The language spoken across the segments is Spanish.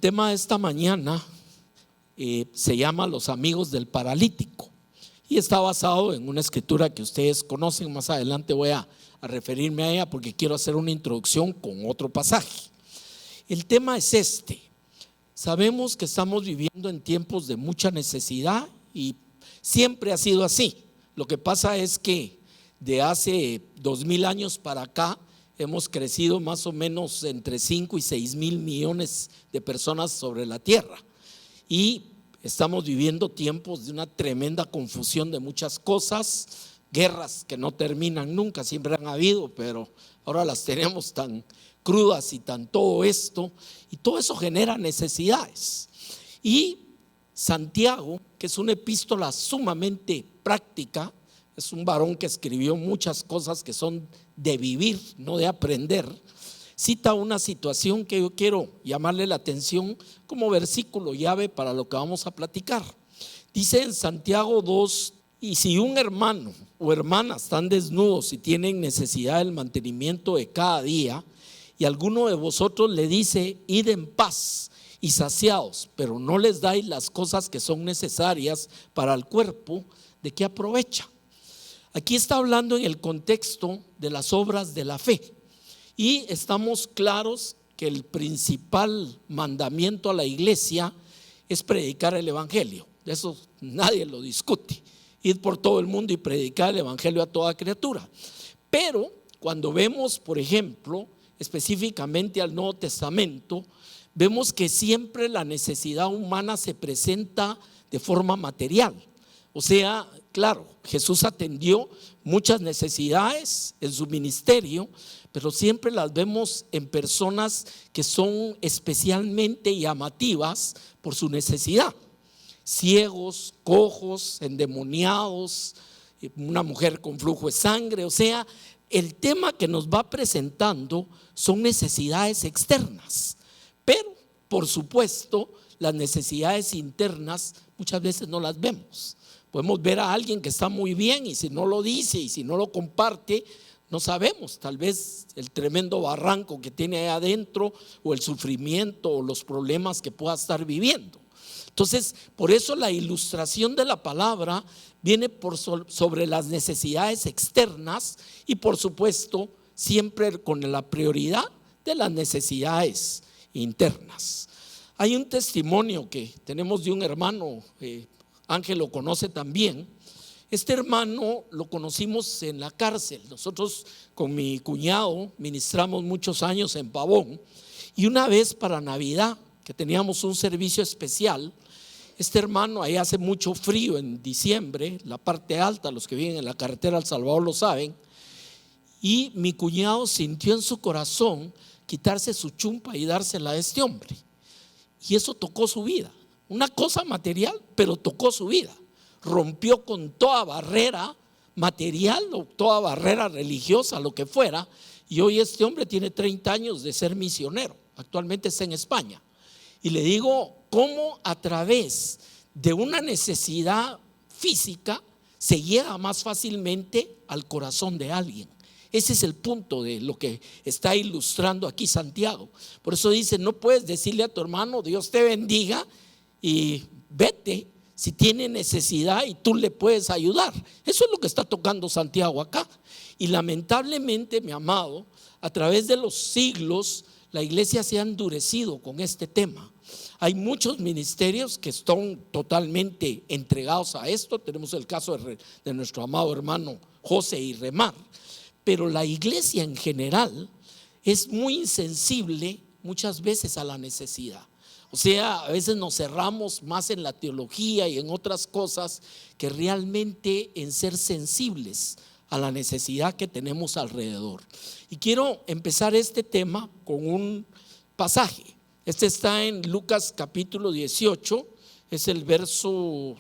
tema de esta mañana se llama Los amigos del paralítico y está basado en una escritura que ustedes conocen. Más adelante voy a referirme a ella porque quiero hacer una introducción con otro pasaje. El tema es este: sabemos que estamos viviendo en tiempos de mucha necesidad y siempre ha sido así. Lo que pasa es que de hace 2000 años para acá hemos crecido más o menos entre 5 y 6 mil millones de personas sobre la tierra y estamos viviendo tiempos de una tremenda confusión de muchas cosas, guerras que no terminan nunca, siempre han habido, pero ahora las tenemos tan crudas y tan todo esto, y todo eso genera necesidades. Y Santiago, que es una epístola sumamente práctica, es un varón que escribió muchas cosas que son de vivir, no de aprender, cita una situación que yo quiero llamarle la atención como versículo llave para lo que vamos a platicar. Dice en Santiago 2: y si un hermano o hermana están desnudos y tienen necesidad del mantenimiento de cada día, y alguno de vosotros le dice: id en paz y saciados, pero no les dais las cosas que son necesarias para el cuerpo, ¿de qué aprovecha? Aquí está hablando en el contexto de las obras de la fe y estamos claros que el principal mandamiento a la iglesia es predicar el evangelio. De eso nadie lo discute: ir por todo el mundo y predicar el evangelio a toda criatura. Pero cuando vemos, por ejemplo, específicamente al Nuevo Testamento, vemos que siempre la necesidad humana se presenta de forma material. O sea, claro, Jesús atendió muchas necesidades en su ministerio, pero siempre las vemos en personas que son especialmente llamativas por su necesidad: ciegos, cojos, endemoniados, una mujer con flujo de sangre. O sea, el tema que nos va presentando son necesidades externas, pero por supuesto las necesidades internas muchas veces no las vemos. Podemos ver a alguien que está muy bien y si no lo dice y si no lo comparte, no sabemos tal vez el tremendo barranco que tiene ahí adentro o el sufrimiento o los problemas que pueda estar viviendo. Entonces, por eso la ilustración de la palabra viene sobre las necesidades externas y por supuesto siempre con la prioridad de las necesidades internas. Hay un testimonio que tenemos de un hermano, Ángel lo conoce también. Este hermano lo conocimos en la cárcel. Nosotros con mi cuñado ministramos muchos años en Pavón y una vez para Navidad que teníamos un servicio especial, este hermano, ahí hace mucho frío en diciembre, la parte alta, los que viven en la carretera El Salvador lo saben, y mi cuñado sintió en su corazón quitarse su chumpa y dársela a este hombre, y eso tocó su vida. Una cosa material, pero tocó su vida. Rompió con toda barrera material o toda barrera religiosa, lo que fuera. Y hoy este hombre tiene 30 años de ser misionero. Actualmente está en España. Y le digo cómo a través de una necesidad física se llega más fácilmente al corazón de alguien. Ese es el punto de lo que está ilustrando aquí Santiago. Por eso dice: no puedes decirle a tu hermano Dios te bendiga y vete si tiene necesidad y tú le puedes ayudar. Eso es lo que está tocando Santiago acá. Y lamentablemente, mi amado, a través de los siglos la iglesia se ha endurecido con este tema. Hay muchos ministerios que están totalmente entregados a esto. Tenemos el caso de nuestro amado hermano José y Remar. Pero la iglesia en general es muy insensible muchas veces a la necesidad. O sea, a veces nos cerramos más en la teología y en otras cosas que realmente en ser sensibles a la necesidad que tenemos alrededor. Y quiero empezar este tema con un pasaje. Este está en Lucas capítulo 18, es el verso,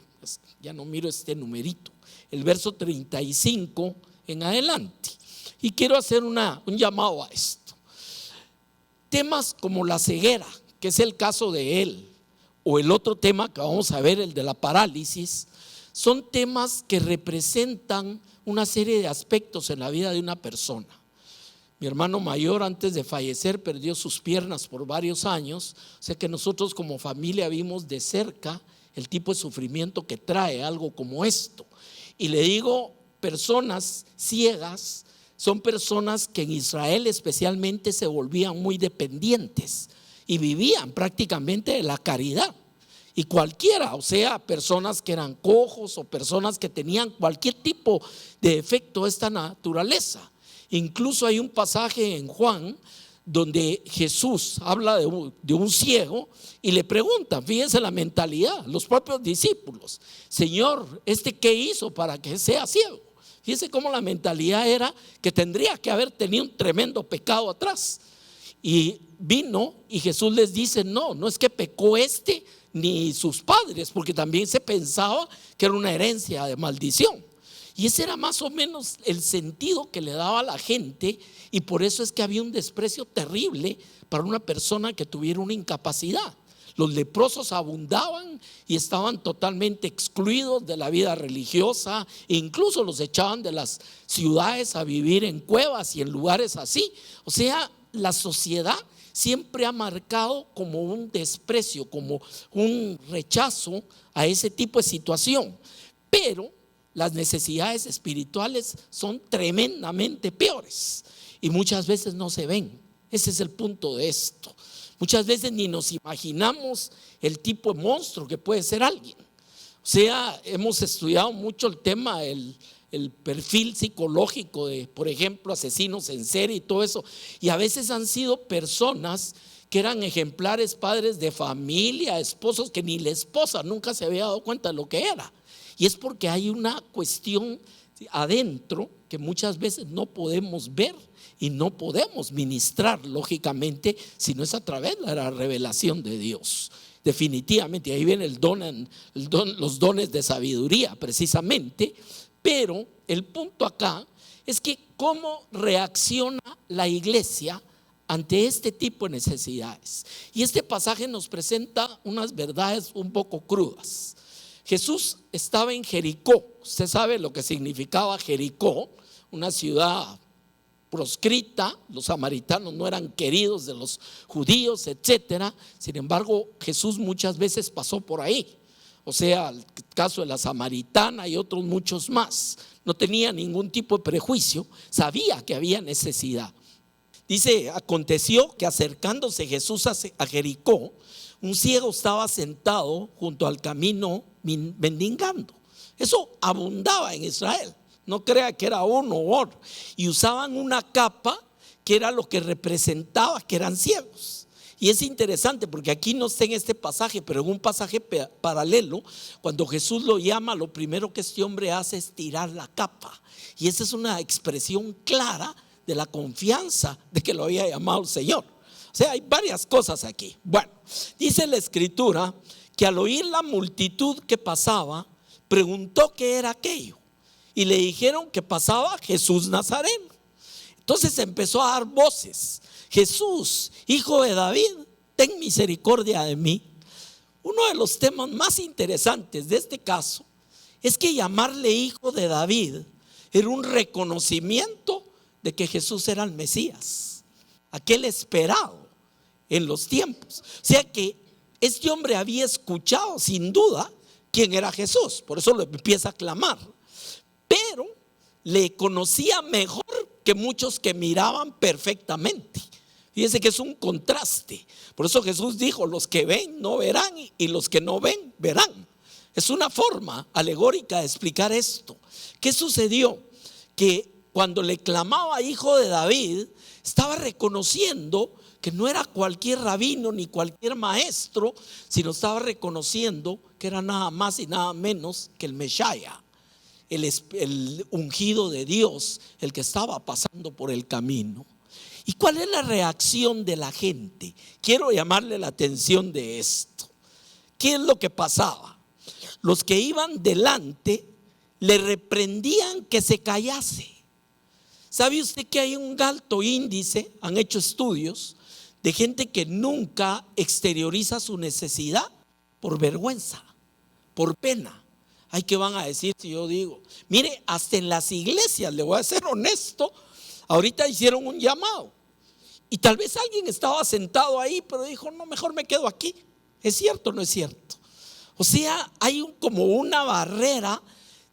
ya no miro este numerito, el verso 35 en adelante. Y quiero hacer un llamado a esto. Temas como la ceguera, que es el caso de él, o el otro tema que vamos a ver, el de la parálisis, son temas que representan una serie de aspectos en la vida de una persona. Mi hermano mayor, antes de fallecer, perdió sus piernas por varios años. O sea que nosotros como familia vimos de cerca el tipo de sufrimiento que trae algo como esto. Y le digo, personas ciegas son personas que en Israel especialmente se volvían muy dependientes y vivían prácticamente de la caridad. Y cualquiera, o sea, personas que eran cojos o personas que tenían cualquier tipo de defecto de esta naturaleza. Incluso hay un pasaje en Juan donde Jesús habla de un ciego y le preguntan, fíjense la mentalidad, los propios discípulos: Señor, ¿qué hizo para que sea ciego? Fíjense cómo la mentalidad era que tendría que haber tenido un tremendo pecado atrás. Y vino y Jesús les dice: no es que pecó ni sus padres, porque también se pensaba que era una herencia de maldición. Y ese era más o menos el sentido que le daba a la gente, y por eso es que había un desprecio terrible para una persona que tuviera una incapacidad. Los leprosos abundaban y estaban totalmente excluidos de la vida religiosa, e incluso los echaban de las ciudades a vivir en cuevas y en lugares así. O sea, la sociedad siempre ha marcado como un desprecio, como un rechazo a ese tipo de situación. Pero las necesidades espirituales son tremendamente peores y muchas veces no se ven. Ese es el punto de esto. Muchas veces ni nos imaginamos el tipo de monstruo que puede ser alguien. O sea, hemos estudiado mucho el tema, el perfil psicológico de, por ejemplo, asesinos en serie y todo eso. Y a veces han sido personas que eran ejemplares padres de familia, esposos que ni la esposa nunca se había dado cuenta de lo que era. Y es porque hay una cuestión adentro que muchas veces no podemos ver y no podemos ministrar, lógicamente, si no es a través de la revelación de Dios. Definitivamente, ahí viene los dones de sabiduría precisamente. Pero el punto acá es que cómo reacciona la iglesia ante este tipo de necesidades. Y este pasaje nos presenta unas verdades un poco crudas. Jesús estaba en Jericó. Usted sabe lo que significaba Jericó, una ciudad proscrita. Los samaritanos no eran queridos de los judíos, etcétera. Sin embargo, Jesús muchas veces pasó por ahí. O sea, el caso de la samaritana y otros muchos más. No tenía ningún tipo de prejuicio, sabía que había necesidad. Dice: aconteció que acercándose Jesús a Jericó, un ciego estaba sentado junto al camino mendigando. Eso abundaba en Israel. No crea que era uno u otro. Y usaban una capa que era lo que representaba que eran ciegos. Y es interesante porque aquí no está en este pasaje, pero en un pasaje paralelo, cuando Jesús lo llama, lo primero que este hombre hace es tirar la capa. Y esa es una expresión clara de la confianza de que lo había llamado el Señor. O sea, hay varias cosas aquí. Bueno, dice la escritura que al oír la multitud que pasaba, preguntó qué era aquello. Y le dijeron que pasaba Jesús Nazareno. Entonces empezó a dar voces: Jesús, hijo de David, ten misericordia de mí. Uno de los temas más interesantes de este caso es que llamarle hijo de David era un reconocimiento de que Jesús era el Mesías, aquel esperado en los tiempos. O sea que este hombre había escuchado sin duda quién era Jesús, por eso lo empieza a clamar, pero le conocía mejor que muchos que miraban perfectamente. Fíjense que es un contraste. Por eso Jesús dijo: los que ven no verán y los que no ven verán. Es una forma alegórica de explicar esto. ¿Qué sucedió? Que cuando le clamaba hijo de David, estaba reconociendo que no era cualquier rabino ni cualquier maestro, sino estaba reconociendo que era nada más y nada menos que el Mesías, el ungido de Dios, el que estaba pasando por el camino. ¿Y cuál es la reacción de la gente? Quiero llamarle la atención de esto. ¿Qué es lo que pasaba? Los que iban delante le reprendían que se callase. ¿Sabe usted que hay un alto índice, han hecho estudios, de gente que nunca exterioriza su necesidad por vergüenza, por pena? Ay, ¿qué van a decir si yo digo? Mire, hasta en las iglesias, le voy a ser honesto, ahorita hicieron un llamado. Y tal vez alguien estaba sentado ahí, pero dijo, no, mejor me quedo aquí. ¿Es cierto o no es cierto? O sea, hay como una barrera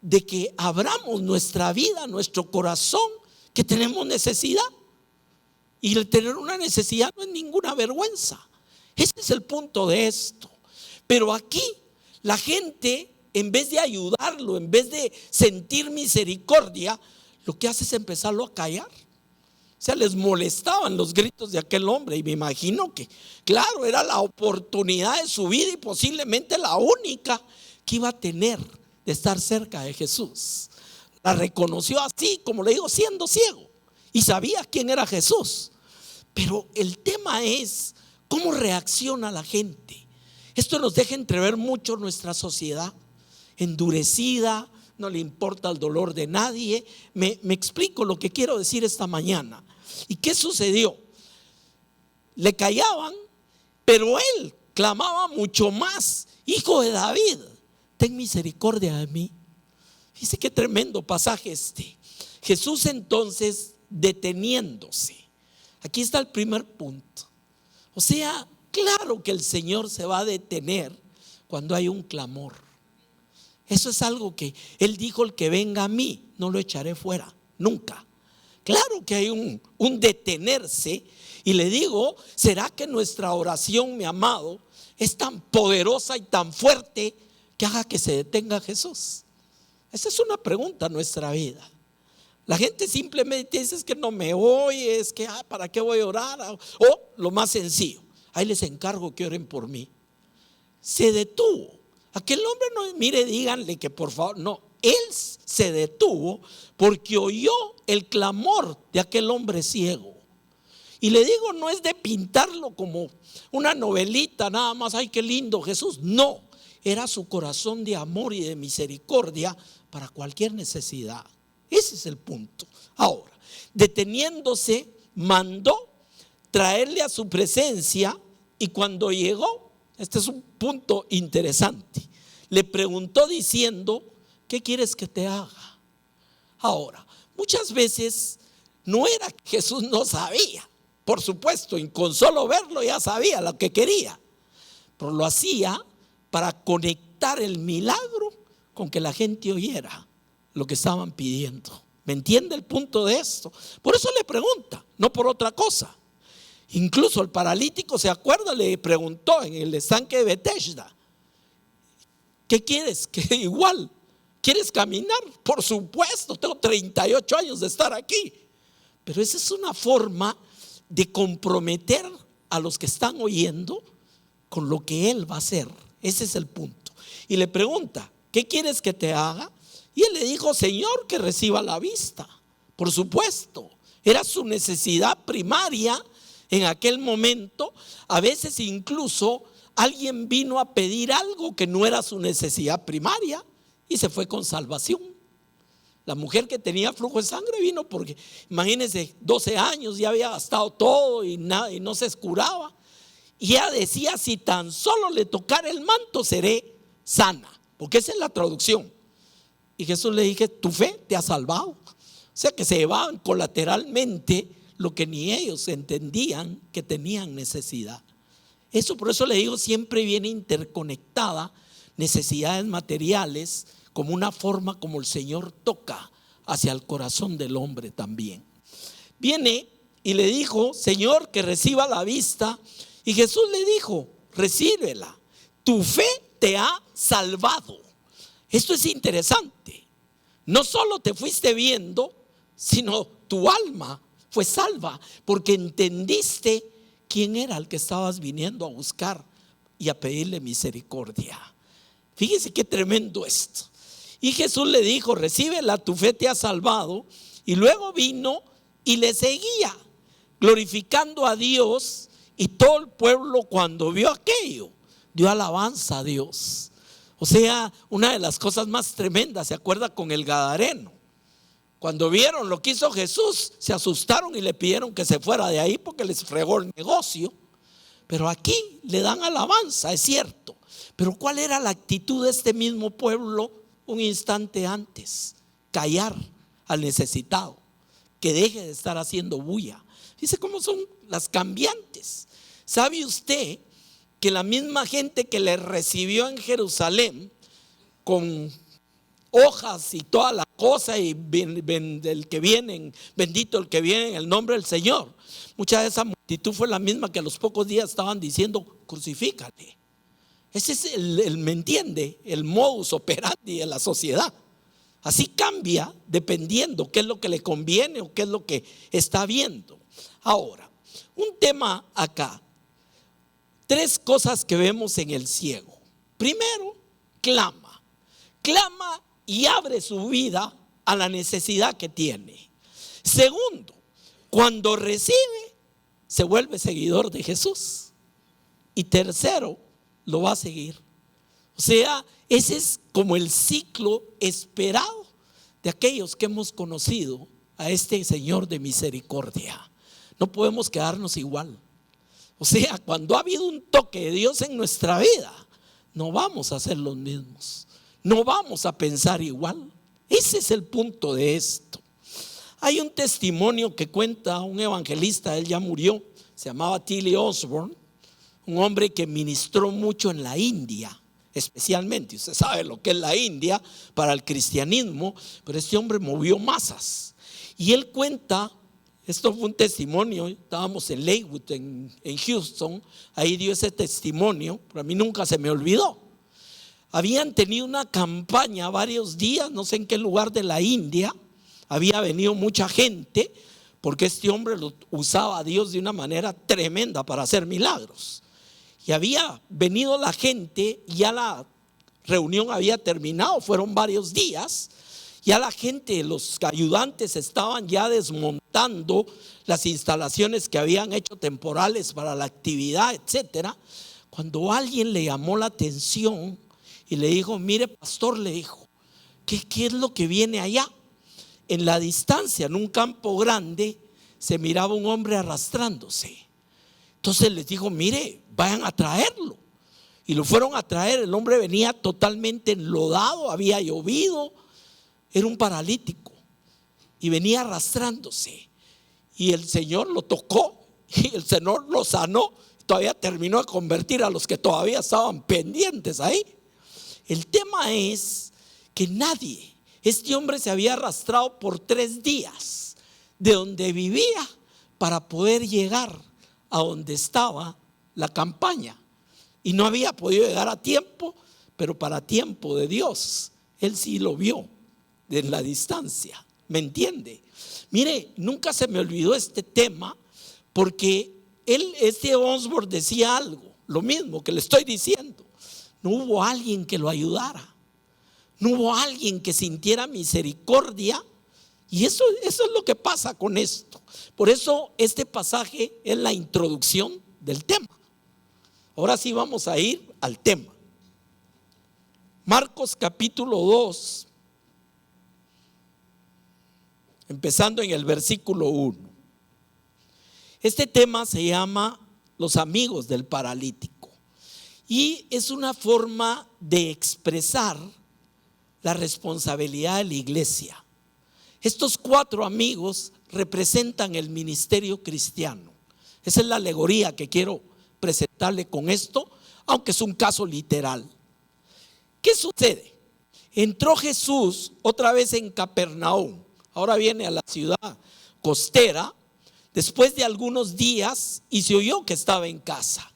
de que abramos nuestra vida, nuestro corazón, que tenemos necesidad. Y el tener una necesidad no es ninguna vergüenza. Ese es el punto de esto. Pero aquí la gente, en vez de ayudarlo, en vez de sentir misericordia, lo que hace es empezarlo a callar. O sea, les molestaban los gritos de aquel hombre. Y me imagino que, claro, era la oportunidad de su vida y posiblemente la única que iba a tener de estar cerca de Jesús. La reconoció así, como le digo, siendo ciego. Y sabía quién era Jesús. Pero el tema es cómo reacciona la gente. Esto nos deja entrever mucho nuestra sociedad endurecida, no le importa el dolor de nadie. Me explico lo que quiero decir esta mañana. ¿Y qué sucedió? Le callaban, pero él clamaba mucho más: Hijo de David, ten misericordia de mí. Fíjese qué tremendo pasaje este. Jesús entonces, deteniéndose, aquí está el primer punto. O sea, claro que el Señor se va a detener cuando hay un clamor. Eso es algo que Él dijo: el que venga a mí, no lo echaré fuera, nunca. Claro que hay un detenerse. Y le digo, ¿será que nuestra oración, mi amado, es tan poderosa y tan fuerte que haga que se detenga Jesús? Esa es una pregunta en nuestra vida. La gente simplemente dice: es que no me oye, es que ¿para qué voy a orar? O lo más sencillo: ahí les encargo que oren por mí. Se detuvo. Aquel hombre no, mire, díganle que por favor, no. Él se detuvo porque oyó el clamor de aquel hombre ciego. Y le digo, no es de pintarlo como una novelita nada más: ay, qué lindo Jesús. No, era su corazón de amor y de misericordia para cualquier necesidad. Ese es el punto. Ahora, deteniéndose, mandó traerle a su presencia. Y cuando llegó, este es un punto interesante, le preguntó diciendo: ¿qué quieres que te haga? Ahora, muchas veces no era que Jesús no sabía. Por supuesto, y con solo verlo ya sabía lo que quería, pero lo hacía para conectar el milagro con que la gente oyera lo que estaban pidiendo. ¿Me entiende el punto de esto? Por eso le pregunta, no por otra cosa. Incluso el paralítico, ¿se acuerda? Le preguntó en el estanque de Betesda: ¿qué quieres? Que igual, ¿quieres caminar? Por supuesto, tengo 38 años de estar aquí. Pero esa es una forma de comprometer a los que están oyendo con lo que Él va a hacer. Ese es el punto. Y le pregunta: ¿qué quieres que te haga? Y él le dijo: Señor, que reciba la vista. Por supuesto, era su necesidad primaria en aquel momento. A veces incluso alguien vino a pedir algo que no era su necesidad primaria y se fue con salvación. La mujer que tenía flujo de sangre vino porque, imagínense, 12 años, ya había gastado todo y no se curaba. Y ella decía: si tan solo le tocara el manto, seré sana. Porque esa es la traducción. Y Jesús le dije: tu fe te ha salvado. O sea que se llevaban colateralmente lo que ni ellos entendían que tenían necesidad. Eso, por eso le digo, siempre viene interconectada necesidades materiales como una forma como el Señor toca hacia el corazón del hombre también. Viene y le dijo: Señor, que reciba la vista. Y Jesús le dijo: recíbela, tu fe te ha salvado. Esto es interesante. No solo te fuiste viendo, sino tu alma fue salva porque entendiste quién era el que estabas viniendo a buscar y a pedirle misericordia. Fíjese qué tremendo esto. Y Jesús le dijo: recíbela, tu fe te ha salvado. Y luego vino y le seguía, glorificando a Dios. Y todo el pueblo, cuando vio aquello, dio alabanza a Dios. O sea, una de las cosas más tremendas, ¿se acuerda con el gadareno? Cuando vieron lo que hizo Jesús, se asustaron y le pidieron que se fuera de ahí porque les fregó el negocio. Pero aquí le dan alabanza, es cierto. Pero ¿cuál era la actitud de este mismo pueblo un instante antes? Callar al necesitado, que deje de estar haciendo bulla. Dice cómo son las cambiantes. ¿Sabe usted que la misma gente que le recibió en Jerusalén con hojas y toda la cosa, y del que vienen, bendito el que viene en el nombre del Señor, mucha de esa multitud fue la misma que a los pocos días estaban diciendo: crucifícale? Ese es ¿me entiende? El modus operandi de la sociedad. Así cambia dependiendo qué es lo que le conviene o qué es lo que está viendo. Ahora, un tema acá. 3 cosas que vemos en el ciego. Primero, clama y abre su vida a la necesidad que tiene. Segundo, cuando recibe, se vuelve seguidor de Jesús. Y tercero, lo va a seguir. O sea, ese es como el ciclo esperado de aquellos que hemos conocido a este Señor de misericordia. No podemos quedarnos igual. O sea, cuando ha habido un toque de Dios en nuestra vida, no vamos a ser los mismos, no vamos a pensar igual. Ese es el punto de esto. Hay un testimonio que cuenta un evangelista, él ya murió, se llamaba Tilly Osborne, un hombre que ministró mucho en la India, especialmente. Usted sabe lo que es la India para el cristianismo, pero este hombre movió masas. Y él cuenta, esto fue un testimonio, estábamos en Lakewood, en Houston, ahí dio ese testimonio, pero a mí nunca se me olvidó. Habían tenido una campaña varios días, no sé en qué lugar de la India, había venido mucha gente, porque este hombre lo usaba a Dios de una manera tremenda para hacer milagros. Y había venido la gente, ya la reunión había terminado, fueron varios días. Ya la gente, los ayudantes estaban ya desmontando las instalaciones que habían hecho temporales para la actividad, etcétera. Cuando alguien le llamó la atención y le dijo: mire, pastor, le dijo, ¿qué es lo que viene allá? En la distancia, en un campo grande, se miraba un hombre arrastrándose. Entonces les dijo: mire, vayan a traerlo. Y lo fueron a traer. El hombre venía totalmente enlodado, había llovido. Era un paralítico y venía arrastrándose, y el Señor lo tocó y el Señor lo sanó. Todavía terminó de convertir a los que todavía estaban pendientes ahí. El tema es que este hombre se había arrastrado por 3 días de donde vivía para poder llegar a donde estaba la campaña, y no había podido llegar a tiempo, pero para tiempo de Dios él sí lo vio en la distancia. ¿Me entiende? Mire, nunca se me olvidó este tema, porque este Osborne decía algo, lo mismo que le estoy diciendo. No hubo alguien que lo ayudara, no hubo alguien que sintiera misericordia. Y eso es lo que pasa con esto. Por eso este pasaje es la introducción del tema. Ahora sí vamos a ir al tema. Marcos capítulo 2, empezando en el versículo 1. Este tema se llama los amigos del paralítico, y es una forma de expresar la responsabilidad de la iglesia. Estos 4 amigos representan el ministerio cristiano. Esa es la alegoría que quiero presentarle con esto, aunque es un caso literal. ¿Qué sucede? Entró Jesús otra vez en Capernaum. Ahora viene a la ciudad costera después de algunos días, y se oyó que estaba en casa.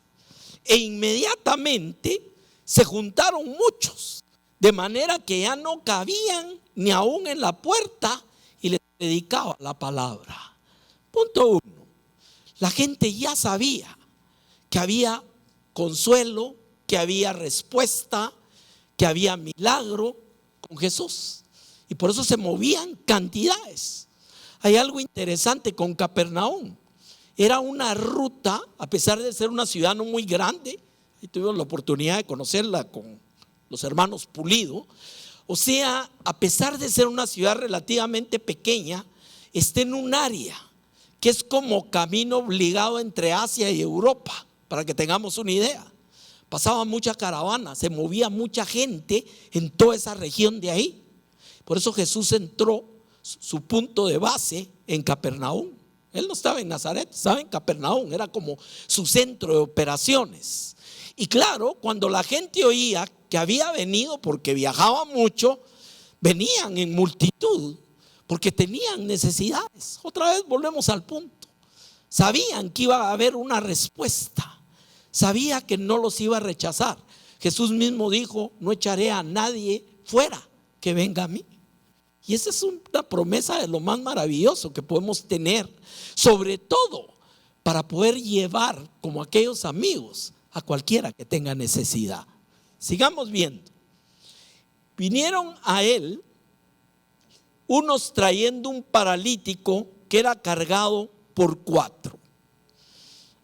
E inmediatamente se juntaron muchos, de manera que ya no cabían ni aún en la puerta, y les predicaba la palabra. Punto 1. La gente ya sabía que había consuelo, que había respuesta, que había milagro con Jesús, y por eso se movían cantidades. Hay algo interesante con Capernaum. Era una ruta, a pesar de ser una ciudad no muy grande, y tuvimos la oportunidad de conocerla con los hermanos Pulido. O sea, a pesar de ser una ciudad relativamente pequeña, está en un área que es como camino obligado entre Asia y Europa, para que tengamos una idea. Pasaba mucha caravana, se movía mucha gente en toda esa región de ahí. Por eso Jesús entró su punto de base en Capernaum. Él no estaba en Nazaret, estaba en Capernaum, era como su centro de operaciones. Y claro, cuando la gente oía que había venido, porque viajaba mucho, venían en multitud, porque tenían necesidades. Otra vez volvemos al punto. Sabían que iba a haber una respuesta, sabía que no los iba a rechazar. Jesús mismo dijo: no echaré a nadie fuera que venga a mí. Y esa es una promesa de lo más maravilloso que podemos tener, sobre todo para poder llevar como aquellos amigos a cualquiera que tenga necesidad. Sigamos viendo. Vinieron a él unos trayendo un paralítico que era cargado por 4.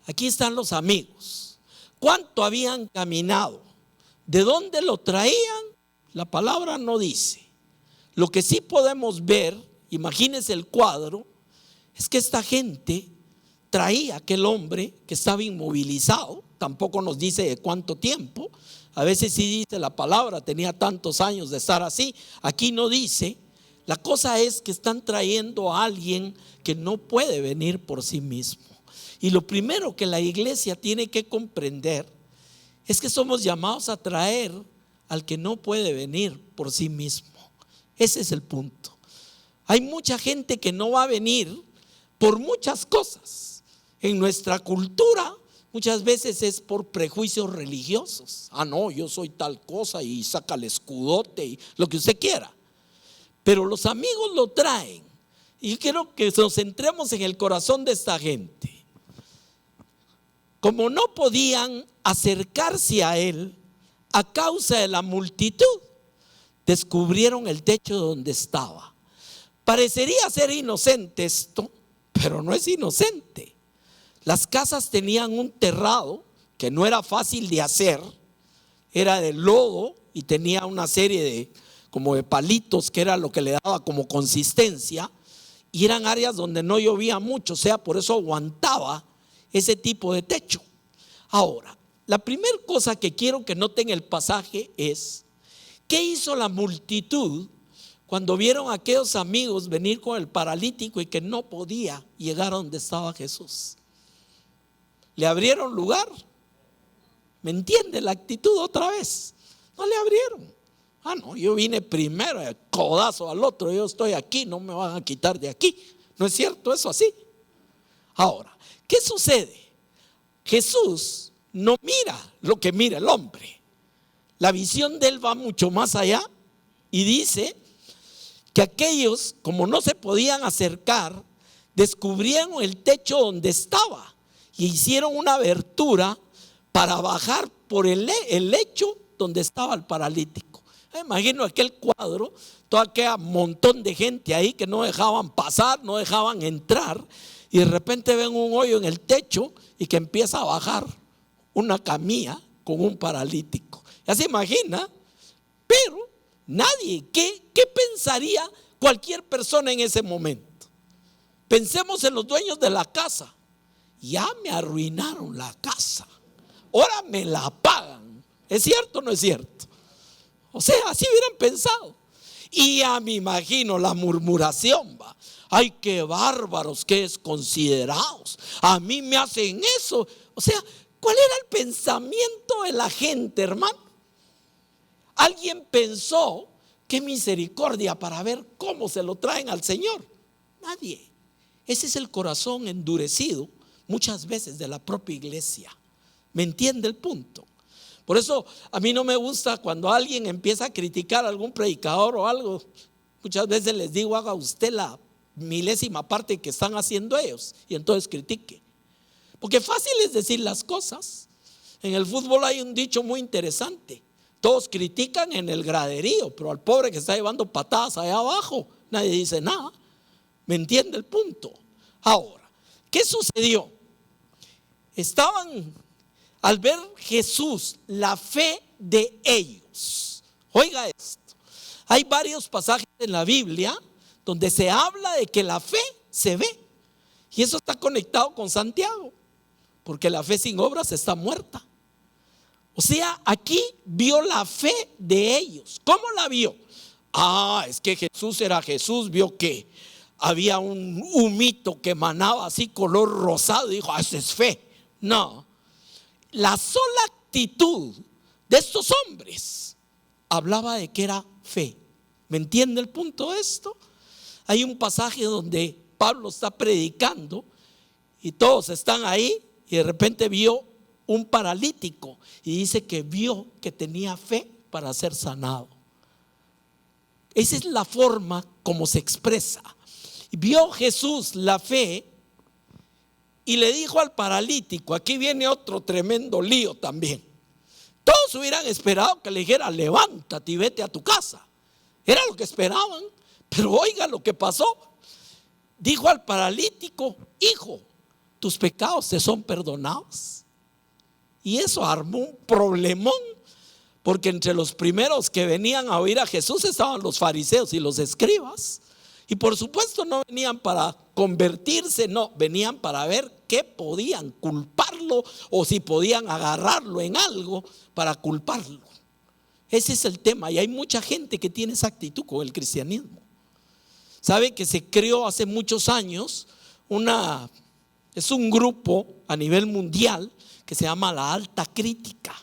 Aquí están los amigos. ¿Cuánto habían caminado? ¿De dónde lo traían? La palabra no dice. Lo que sí podemos ver, imagínense el cuadro, es que esta gente traía a aquel hombre que estaba inmovilizado. Tampoco nos dice de cuánto tiempo. A veces sí dice la palabra, tenía tantos años de estar así. Aquí no dice. La cosa es que están trayendo a alguien que no puede venir por sí mismo. Y lo primero que la iglesia tiene que comprender es que somos llamados a traer al que no puede venir por sí mismo. Ese es el punto. Hay mucha gente que no va a venir por muchas cosas. En nuestra cultura muchas veces es por prejuicios religiosos. No, yo soy tal cosa, y saca el escudote y lo que usted quiera. Pero los amigos lo traen. Y yo quiero que nos centremos en el corazón de esta gente. Como no podían acercarse a él a causa de la multitud, descubrieron el techo donde estaba. Parecería ser inocente esto, pero no es inocente. Las casas tenían un terrado que no era fácil de hacer, era de lodo y tenía una serie de como de palitos que era lo que le daba como consistencia, y eran áreas donde no llovía mucho, o sea, por eso aguantaba ese tipo de techo. Ahora, la primera cosa que quiero que noten el pasaje es: ¿qué hizo la multitud cuando vieron a aquellos amigos venir con el paralítico y que no podía llegar a donde estaba Jesús? ¿Le abrieron lugar? ¿Me entiende la actitud otra vez? No le abrieron. No, yo vine primero, el codazo al otro, yo estoy aquí, no me van a quitar de aquí. ¿No es cierto eso así? Ahora, ¿qué sucede? Jesús no mira lo que mira el hombre. La visión de él va mucho más allá y dice que aquellos, como no se podían acercar, descubrieron el techo donde estaba y hicieron una abertura para bajar por el lecho donde estaba el paralítico. Me imagino aquel cuadro, todo aquel montón de gente ahí que no dejaban pasar, no dejaban entrar, y de repente ven un hoyo en el techo y que empieza a bajar una camilla con un paralítico. Ya se imagina, pero nadie, ¿qué pensaría cualquier persona en ese momento? Pensemos en los dueños de la casa. Ya me arruinaron la casa, ahora me la pagan. ¿Es cierto o no es cierto? O sea, así hubieran pensado. Y ya me imagino la murmuración, va. Ay, qué bárbaros, qué desconsiderados. A mí me hacen eso. O sea, ¿cuál era el pensamiento de la gente, hermano? ¿Alguien pensó qué misericordia para ver cómo se lo traen al Señor? Nadie. Ese es el corazón endurecido muchas veces de la propia iglesia. ¿Me entiende el punto? Por eso a mí no me gusta cuando alguien empieza a criticar a algún predicador o algo. Muchas veces les digo: haga usted la milésima parte que están haciendo ellos y entonces critique. Porque fácil es decir las cosas. En el fútbol hay un dicho muy interesante: todos critican en el graderío, pero al pobre que está llevando patadas allá abajo nadie dice nada. ¿Me entiende el punto? Ahora, ¿qué sucedió? Estaban, al ver Jesús, la fe de ellos. Oiga esto, hay varios pasajes en la Biblia donde se habla de que la fe se ve, y eso está conectado con Santiago, porque la fe sin obras está muerta. O sea, aquí vio la fe de ellos. ¿Cómo la vio? Es que Jesús era Jesús, vio que había un humito que emanaba así color rosado y dijo, eso es fe. No, la sola actitud de estos hombres hablaba de que era fe. ¿Me entiende el punto de esto? Hay un pasaje donde Pablo está predicando y todos están ahí y de repente vio un paralítico y dice que vio que tenía fe para ser sanado. Esa es la forma como se expresa. Vio Jesús la fe y le dijo al paralítico, aquí viene otro tremendo lío también. Todos hubieran esperado que le dijera, levántate y vete a tu casa. Era lo que esperaban, pero oiga lo que pasó. Dijo al paralítico, hijo, tus pecados te son perdonados. Y eso armó un problemón, porque entre los primeros que venían a oír a Jesús estaban los fariseos y los escribas. Y por supuesto no venían para convertirse, no, venían para ver qué podían culparlo o si podían agarrarlo en algo para culparlo. Ese es el tema, y hay mucha gente que tiene esa actitud con el cristianismo. Sabe que se creó hace muchos años es un grupo a nivel mundial que se llama la Alta Crítica.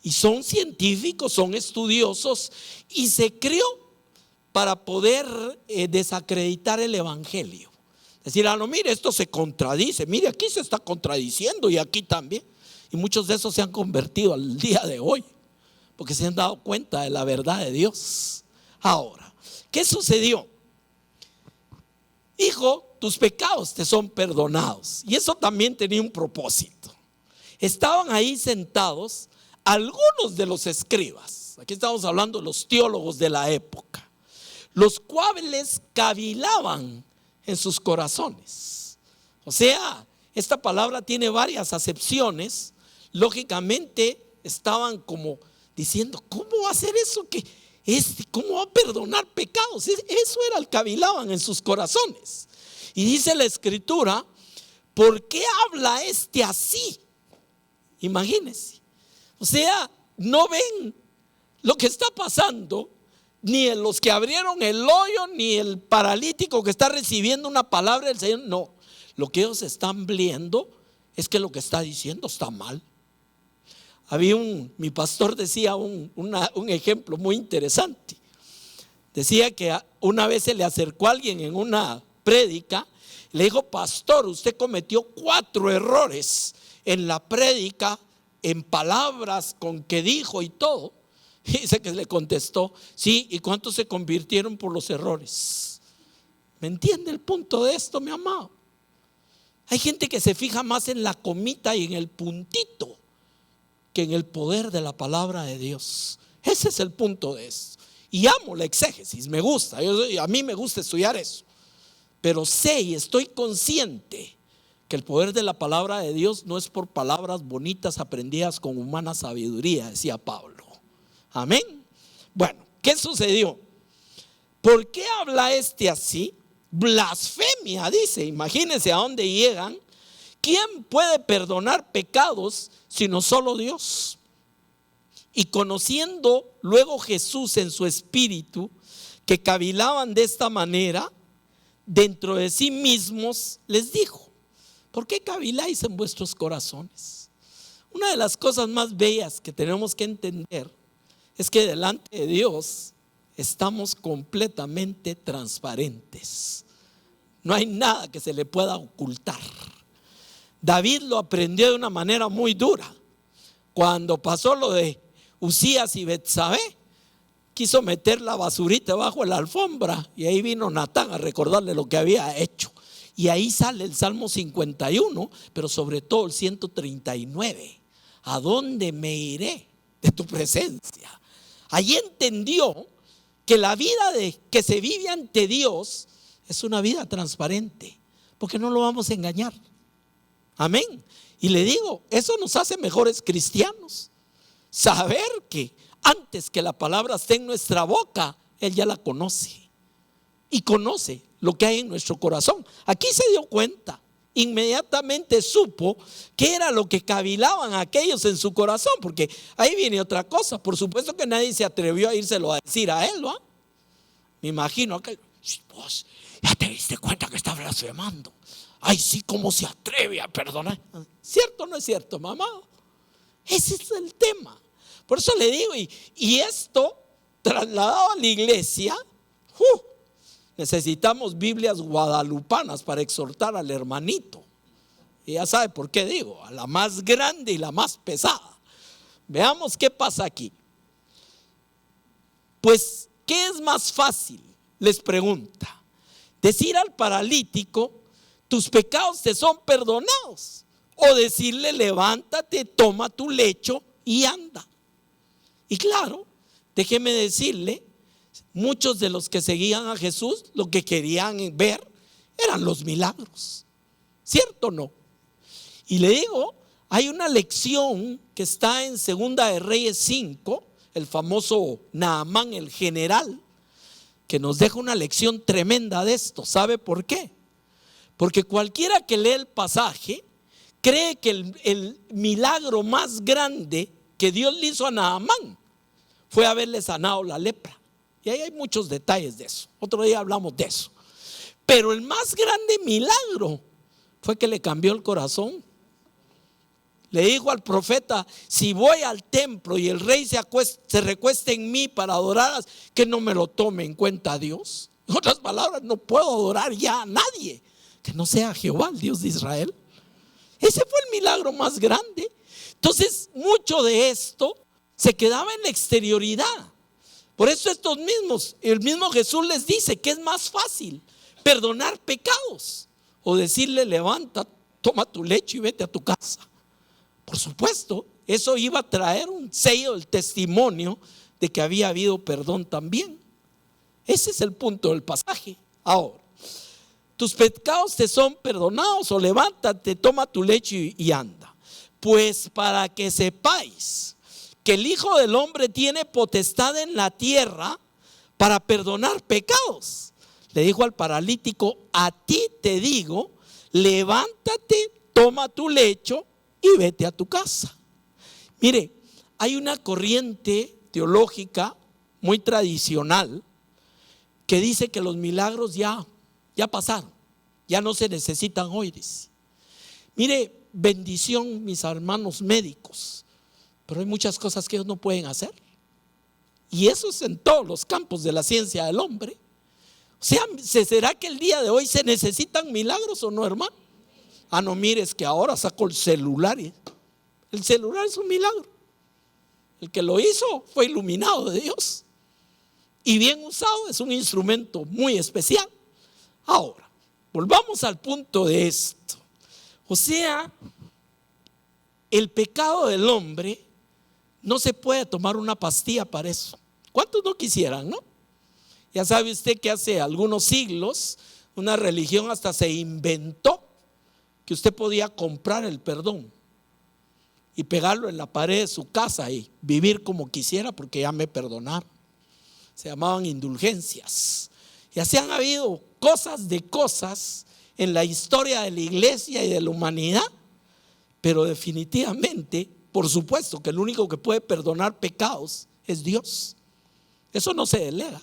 Y son científicos, son estudiosos, y se creó para poder desacreditar el evangelio. Decir, no, mire, esto se contradice, mire, aquí se está contradiciendo y aquí también. Y muchos de esos se han convertido al día de hoy, porque se han dado cuenta de la verdad de Dios. Ahora, ¿qué sucedió? Hijo, tus pecados te son perdonados. Y eso también tenía un propósito. Estaban ahí sentados algunos de los escribas, aquí estamos hablando de los teólogos de la época, los cuales cavilaban en sus corazones. O sea, esta palabra tiene varias acepciones. Lógicamente estaban como diciendo, ¿cómo va a hacer eso? ¿Cómo va a perdonar pecados? Eso era el cavilaban en sus corazones. Y dice la escritura, ¿por qué habla este así? Imagínense. O sea, no ven lo que está pasando, ni los que abrieron el hoyo, ni el paralítico que está recibiendo una palabra del Señor. No, lo que ellos están viendo es que lo que está diciendo está mal. Mi pastor decía un ejemplo muy interesante. Decía que una vez se le acercó a alguien en una prédica, le dijo, pastor, usted cometió 4 errores en la prédica, en palabras con que dijo y todo. Y dice que le contestó, sí, ¿y cuántos se convirtieron por los errores? ¿Me entiende el punto de esto, mi amado? Hay gente que se fija más en la comita y en el puntito que en el poder de la palabra de Dios. Ese es el punto de esto. Y amo la exégesis, me gusta, a mí me gusta estudiar eso. Pero sé y estoy consciente que el poder de la palabra de Dios no es por palabras bonitas aprendidas con humana sabiduría, decía Pablo. Amén. Bueno, ¿qué sucedió? ¿Por qué habla este así? Blasfemia, dice. Imagínense a dónde llegan. ¿Quién puede perdonar pecados sino solo Dios? Y conociendo luego Jesús en su espíritu que cavilaban de esta manera, dentro de sí mismos les dijo, ¿por qué caviláis en vuestros corazones? Una de las cosas más bellas que tenemos que entender es que delante de Dios estamos completamente transparentes. No hay nada que se le pueda ocultar. David lo aprendió de una manera muy dura. Cuando pasó lo de Usías y Betsabé, quiso meter la basurita bajo la alfombra y ahí vino Natán a recordarle lo que había hecho. Y ahí sale el Salmo 51, pero sobre todo el 139. ¿A dónde me iré de tu presencia? Allí entendió que la vida que se vive ante Dios es una vida transparente, porque no lo vamos a engañar. Amén. Y le digo, eso nos hace mejores cristianos. Saber que antes que la palabra esté en nuestra boca, Él ya la conoce. Y conoce lo que hay en nuestro corazón. Aquí se dio cuenta. Inmediatamente supo qué era lo que cavilaban aquellos en su corazón. Porque ahí viene otra cosa. Por supuesto que nadie se atrevió a írselo a decir a él, ¿va? Me imagino acá, vos ya te diste cuenta que está blasfemando. Ay, sí, ¿cómo se atreve a perdonar? ¿Cierto o no es cierto, mamá? Ese es el tema. Por eso le digo, y esto trasladado a la iglesia, necesitamos Biblias guadalupanas para exhortar al hermanito. Y ya sabe por qué digo, a la más grande y la más pesada. Veamos qué pasa aquí. Pues, ¿qué es más fácil? Les pregunta. Decir al paralítico, tus pecados te son perdonados. O decirle, levántate, toma tu lecho y anda. Y claro, déjeme decirle, muchos de los que seguían a Jesús lo que querían ver eran los milagros. ¿Cierto o no? Y le digo, hay una lección que está en Segunda de Reyes 5, el famoso Naamán, el general, que nos deja una lección tremenda de esto. ¿Sabe por qué? Porque cualquiera que lee el pasaje cree que el milagro más grande que Dios le hizo a Naamán fue haberle sanado la lepra. Y ahí hay muchos detalles de eso. Otro día hablamos de eso. Pero el más grande milagro fue que le cambió el corazón. Le dijo al profeta, si voy al templo y el rey se recuesta en mí para adorar, que no me lo tome en cuenta Dios. En otras palabras, no puedo adorar ya a nadie que no sea Jehová, el Dios de Israel. Ese fue el milagro más grande. Entonces, mucho de esto se quedaba en la exterioridad. Por eso el mismo Jesús les dice que es más fácil perdonar pecados o decirle, levanta, toma tu lecho y vete a tu casa. Por supuesto, eso iba a traer un sello del testimonio de que había habido perdón también. Ese es el punto del pasaje. Ahora, tus pecados te son perdonados, o levántate, toma tu lecho y anda. Pues para que sepáis que el Hijo del Hombre tiene potestad en la tierra para perdonar pecados. Le dijo al paralítico, a ti te digo, levántate, toma tu lecho y vete a tu casa. Mire, hay una corriente teológica muy tradicional que dice que los milagros ya pasaron, ya no se necesitan hoy, dice. Mire, bendición mis hermanos médicos, pero hay muchas cosas que ellos no pueden hacer, y eso es en todos los campos de la ciencia del hombre. O sea, ¿será que el día de hoy se necesitan milagros o no, hermano? Ah, no, mires que ahora saco el celular. El celular es un milagro. El que lo hizo fue iluminado de Dios, y bien usado es un instrumento muy especial. Ahora, volvamos al punto de esto. O sea, el pecado del hombre no se puede tomar una pastilla para eso. ¿Cuántos no quisieran, no? Ya sabe usted que hace algunos siglos una religión hasta se inventó que usted podía comprar el perdón y pegarlo en la pared de su casa y vivir como quisiera porque ya me perdonaron. Se llamaban indulgencias. Y así han habido cosas en la historia de la iglesia y de la humanidad, pero definitivamente, por supuesto que el único que puede perdonar pecados es Dios. Eso no se delega.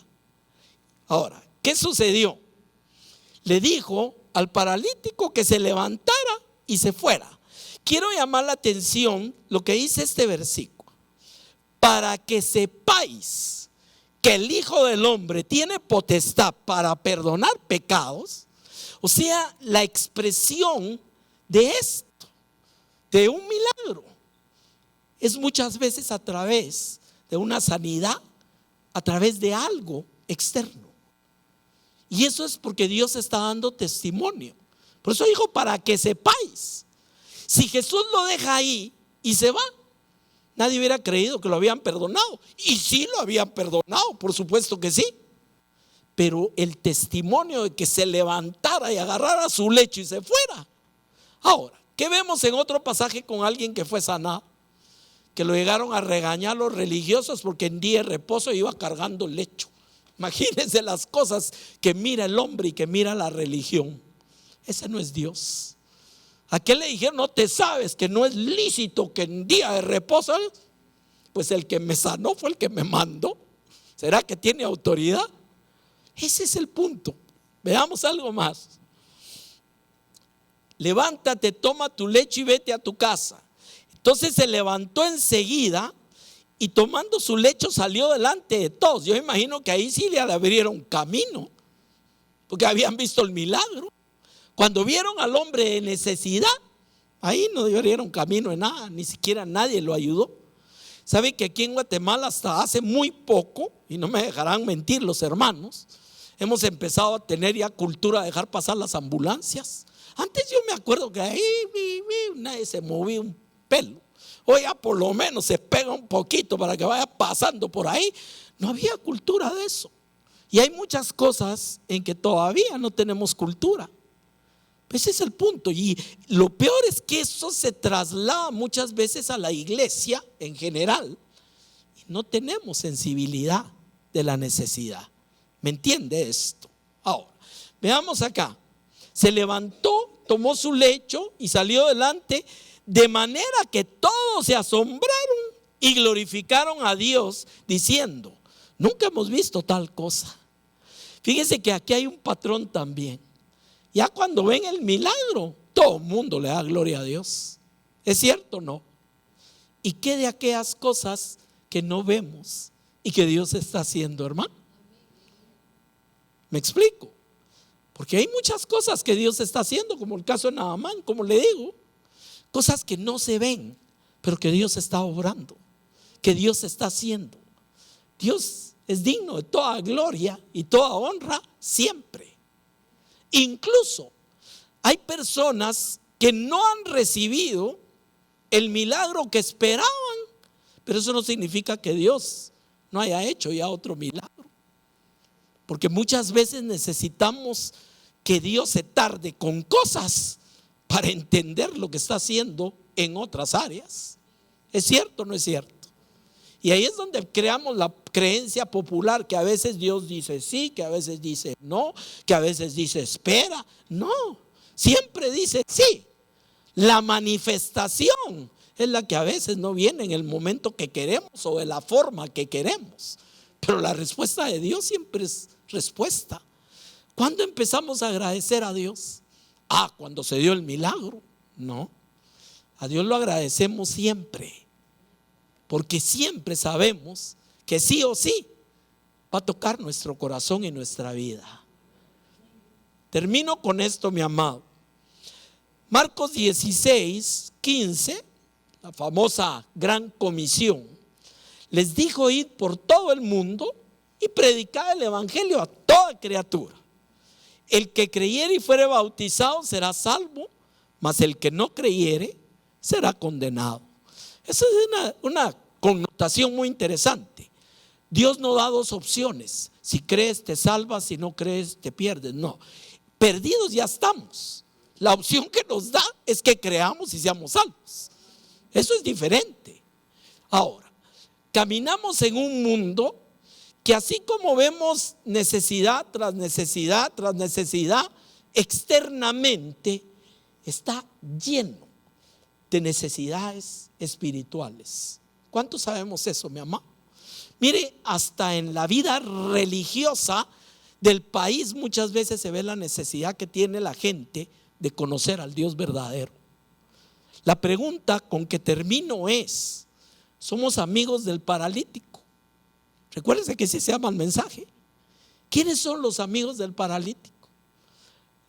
Ahora, ¿qué sucedió? Le dijo al paralítico que se levantara y se fuera. Quiero llamar la atención lo que dice este versículo. Para que sepáis que el Hijo del Hombre tiene potestad para perdonar pecados. O sea, la expresión de esto, de un milagro, es muchas veces a través de una sanidad, a través de algo externo. Y eso es porque Dios está dando testimonio. Por eso dijo, para que sepáis. Si Jesús lo deja ahí y se va, nadie hubiera creído que lo habían perdonado. Y sí lo habían perdonado, por supuesto que sí. Pero el testimonio de que se levantara y agarrara su lecho y se fuera. Ahora, ¿qué vemos en otro pasaje con alguien que fue sanado? Que lo llegaron a regañar los religiosos porque en día de reposo iba cargando el lecho. Imagínense las cosas que mira el hombre y que mira la religión. Ese no es Dios. ¿A qué le dijeron? No te sabes que no es lícito que en día de reposo. Pues el que me sanó fue el que me mandó. ¿Será que tiene autoridad? Ese es el punto. Veamos algo más. Levántate, toma tu lecho y vete a tu casa. Entonces se levantó enseguida y tomando su lecho salió delante de todos. Yo imagino que ahí sí le abrieron camino, porque habían visto el milagro. Cuando vieron al hombre de necesidad, ahí no abrieron camino de nada, ni siquiera nadie lo ayudó. ¿Sabe que aquí en Guatemala hasta hace muy poco, y no me dejarán mentir los hermanos, hemos empezado a tener ya cultura de dejar pasar las ambulancias? Antes yo me acuerdo que ahí nadie se movía un pelo. Hoy ya por lo menos se pega un poquito para que vaya pasando por ahí. No había cultura de eso. Y hay muchas cosas en que todavía no tenemos cultura. Ese es el punto. Y lo peor es que eso se traslada muchas veces a la iglesia en general. Y no tenemos sensibilidad de la necesidad. ¿Me entiende esto? Ahora, veamos acá. Se levantó, tomó su lecho y salió delante, de manera que todos se asombraron y glorificaron a Dios, diciendo: nunca hemos visto tal cosa. Fíjense que aquí hay un patrón también. Ya cuando ven el milagro, todo el mundo le da gloria a Dios. ¿Es cierto o no? ¿Y qué de aquellas cosas que no vemos y que Dios está haciendo, hermano? ¿Me explico? Porque hay muchas cosas que Dios está haciendo, como el caso de Naamán, como le digo. Cosas que no se ven, pero que Dios está obrando, que Dios está haciendo. Dios es digno de toda gloria y toda honra siempre. Incluso hay personas que no han recibido el milagro que esperaban, pero eso no significa que Dios no haya hecho ya otro milagro. Porque muchas veces necesitamos que Dios se tarde con cosas para entender lo que está haciendo en otras áreas. ¿Es cierto o no es cierto? Y ahí es donde creamos la creencia popular, que a veces Dios dice sí, que a veces dice no, que a veces dice espera. No, siempre dice sí. La manifestación es la que a veces no viene en el momento que queremos o de la forma que queremos. Pero la respuesta de Dios siempre es respuesta. ¿Cuándo empezamos a agradecer a Dios? Cuando se dio el milagro. No, a Dios lo agradecemos siempre, porque siempre sabemos que sí o sí va a tocar nuestro corazón y nuestra vida. Termino con esto, mi amado. Marcos 16, 15, la famosa gran comisión. Les dijo: id por todo el mundo y predicad el evangelio a toda criatura. El que creyere y fuere bautizado será salvo, mas el que no creyere será condenado. Esa es una connotación muy interesante. Dios no da dos opciones: si crees te salvas, si no crees te pierdes. No, perdidos ya estamos. La opción que nos da es que creamos y seamos salvos. Eso es diferente. Ahora, caminamos en un mundo que, así como vemos necesidad tras necesidad tras necesidad, externamente está lleno de necesidades espirituales. ¿Cuántos sabemos eso, mi amado? Mire, hasta en la vida religiosa del país muchas veces se ve la necesidad que tiene la gente de conocer al Dios verdadero. La pregunta con que termino es: ¿somos amigos del paralítico? Recuérdense que ese se llama el mensaje. ¿Quiénes son los amigos del paralítico?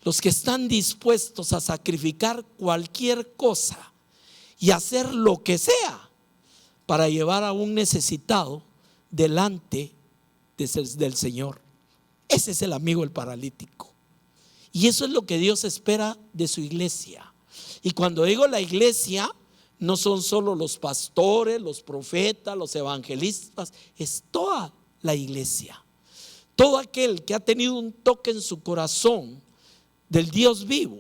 Los que están dispuestos a sacrificar cualquier cosa y hacer lo que sea para llevar a un necesitado delante del Señor. Ese es el amigo del paralítico. Y eso es lo que Dios espera de su iglesia. Y cuando digo la iglesia, no son solo los pastores, los profetas, los evangelistas, es toda la iglesia. Todo aquel que ha tenido un toque en su corazón del Dios vivo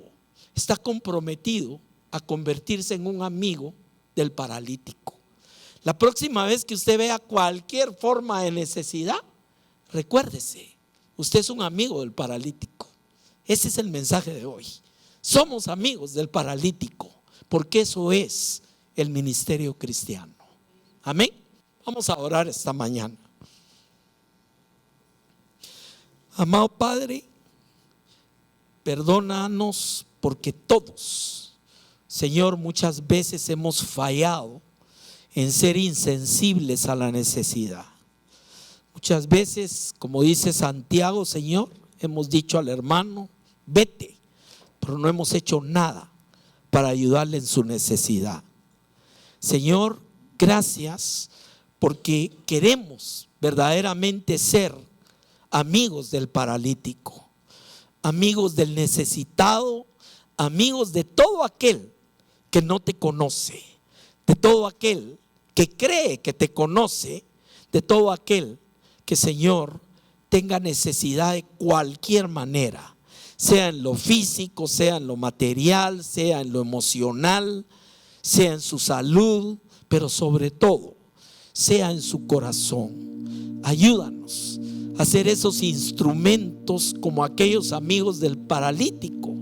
está comprometido a convertirse en un amigo del paralítico. La próxima vez que usted vea cualquier forma de necesidad, recuérdese, usted es un amigo del paralítico. Ese es el mensaje de hoy. Somos amigos del paralítico, porque eso es el ministerio cristiano. Amén. Vamos a orar esta mañana. Amado Padre, perdónanos porque todos, Señor, muchas veces hemos fallado en ser insensibles a la necesidad. Muchas veces, como dice Santiago, Señor, hemos dicho al hermano, vete, pero no hemos hecho nada para ayudarle en su necesidad. Señor, gracias porque queremos verdaderamente ser amigos del paralítico, amigos del necesitado, amigos de todo aquel que no te conoce, de todo aquel que cree que te conoce, de todo aquel que, Señor, tenga necesidad de cualquier manera, sea en lo físico, sea en lo material, sea en lo emocional, sea en su salud, pero sobre todo, sea en su corazón. Ayúdanos a ser esos instrumentos como aquellos amigos del paralítico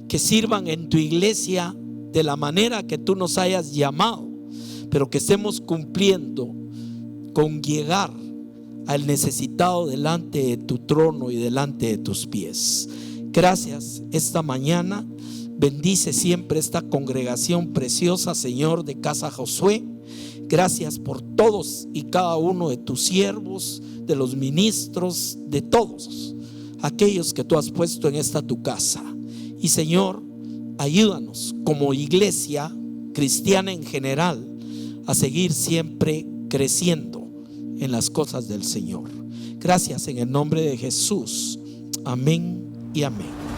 que sirvan en tu iglesia de la manera que tú nos hayas llamado, pero que estemos cumpliendo con llegar al necesitado delante de tu trono y delante de tus pies. Gracias esta mañana. Bendice siempre esta congregación preciosa, Señor, de Casa Josué. Gracias por todos y cada uno de tus siervos, de los ministros, de todos aquellos que tú has puesto en esta tu casa. Y Señor, ayúdanos como iglesia cristiana en general a seguir siempre creciendo en las cosas del Señor. Gracias en el nombre de Jesús. Amén y amén.